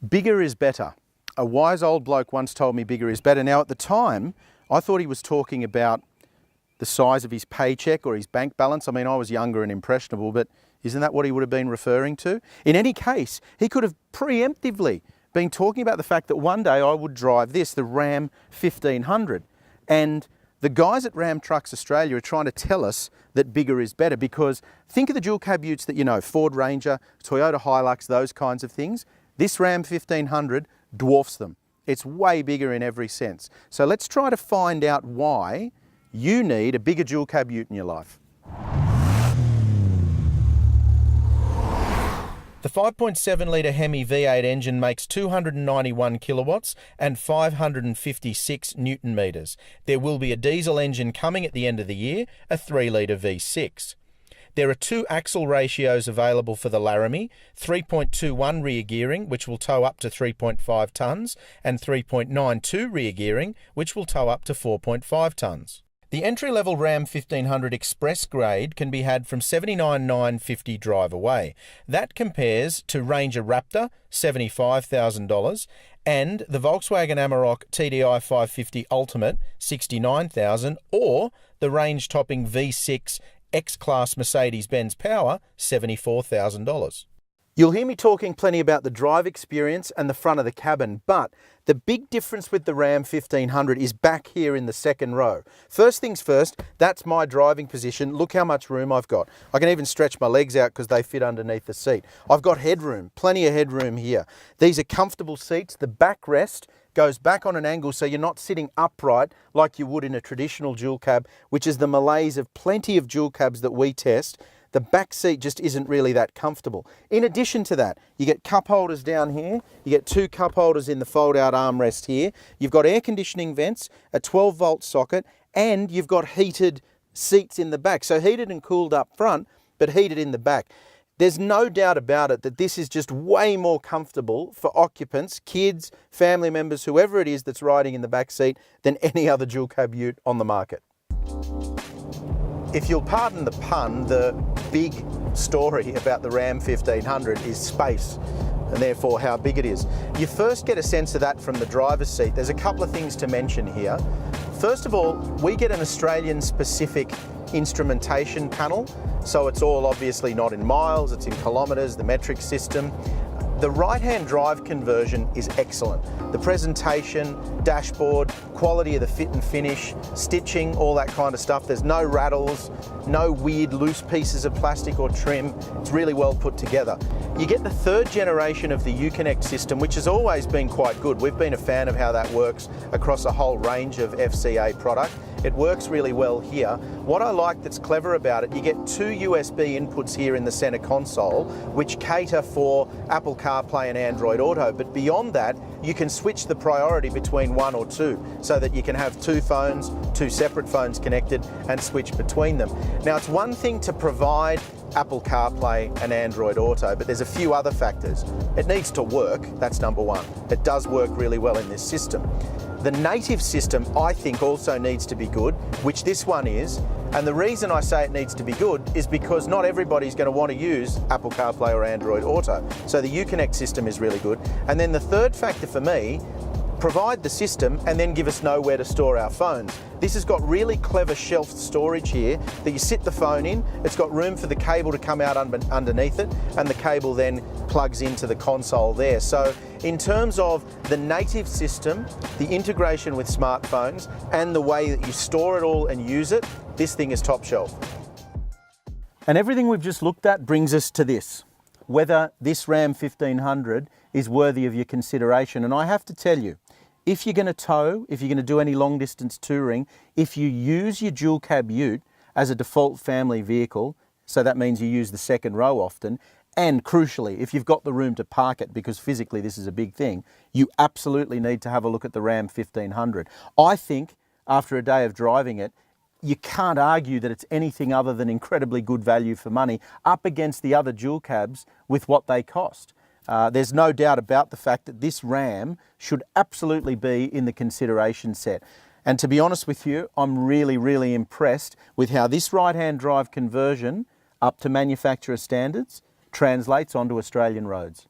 Bigger is better. A wise old bloke once told me bigger is better. Now at the time, I thought he was talking about the size of his paycheck or his bank balance. I mean, I was younger and impressionable, but isn't that what he would have been referring to? In any case, he could have preemptively been talking about the fact that one day I would drive this, the Ram 1500. And the guys at Ram Trucks Australia are trying to tell us that bigger is better, because think of the dual cab utes that you know, Ford Ranger, Toyota Hilux, those kinds of things. This Ram 1500 dwarfs them. It's way bigger in every sense. So let's try to find out why you need a bigger dual cab ute in your life. The 5.7 litre Hemi V8 engine makes 291 kilowatts and 556 newton metres. There will be a diesel engine coming at the end of the year, a 3 litre V6. There are two axle ratios available for the Laramie, 3.21 rear gearing, which will tow up to 3.5 tonnes, and 3.92 rear gearing, which will tow up to 4.5 tonnes. The entry-level Ram 1500 Express grade can be had from $79,950 drive away. That compares to Ranger Raptor, $75,000, and the Volkswagen Amarok TDI 550 Ultimate, $69,000, or the range-topping V6 X-Class Mercedes-Benz Power, $74,000. You'll hear me talking plenty about the drive experience and the front of the cabin, but the big difference with the Ram 1500 is back here in the second row. First things first, that's my driving position. Look how much room I've got. I can even stretch my legs out because they fit underneath the seat. I've got headroom, plenty of headroom here. These are comfortable seats. The backrest goes back on an angle so you're not sitting upright like you would in a traditional dual cab, which is the malaise of plenty of dual cabs that we test. The back seat just isn't really that comfortable. In addition to that, you get cup holders down here, you get two cup holders in the fold-out armrest here, you've got air conditioning vents, a 12-volt socket, and you've got heated seats in the back. So heated and cooled up front, but heated in the back. There's no doubt about it that this is just way more comfortable for occupants, kids, family members, whoever it is that's riding in the back seat, than any other dual cab ute on the market. If you'll pardon the pun, the big story about the Ram 1500 is space, and therefore how big it is. You first get a sense of that from the driver's seat. There's a couple of things to mention here. First of all, we get an Australian specific instrumentation panel, so it's all obviously not in miles, it's in kilometres, the metric system. The right-hand drive conversion is excellent. The presentation, dashboard, quality of the fit and finish, stitching, all that kind of stuff. There's no rattles, no weird loose pieces of plastic or trim. It's really well put together. You get the third generation of the Uconnect system, which has always been quite good. We've been a fan of how that works across a whole range of FCA product. It works really well here. What I like that's clever about it, you get two USB inputs here in the center console, which cater for Apple CarPlay and Android Auto. But beyond that, you can switch the priority between one or two, so that you can have two phones, two separate phones connected, and switch between them. Now, it's one thing to provide Apple CarPlay and Android Auto, but there's a few other factors. It needs to work, that's number one. It does work really well in this system. The native system, I think, also needs to be good, which this one is. And the reason I say it needs to be good is because not everybody's going to want to use Apple CarPlay or Android Auto. So the Uconnect system is really good. And then the third factor for me, provide the system and then give us nowhere to store our phones. This has got really clever shelved storage here that you sit the phone in. It's got room for the cable to come out underneath it, and the cable then plugs into the console there. So in terms of the native system, the integration with smartphones, and the way that you store it all and use it, this thing is top shelf. And everything we've just looked at brings us to this: whether this Ram 1500 is worthy of your consideration. And I have to tell you, if you're going to tow, if you're going to do any long distance touring, if you use your dual cab ute as a default family vehicle, so that means you use the second row often, and crucially, if you've got the room to park it, because physically this is a big thing, you absolutely need to have a look at the Ram 1500. I think after a day of driving it, you can't argue that it's anything other than incredibly good value for money up against the other dual cabs with what they cost. There's no doubt about the fact that this Ram should absolutely be in the consideration set. And to be honest with you, I'm really, really impressed with how this right-hand drive conversion up to manufacturer standards translates onto Australian roads.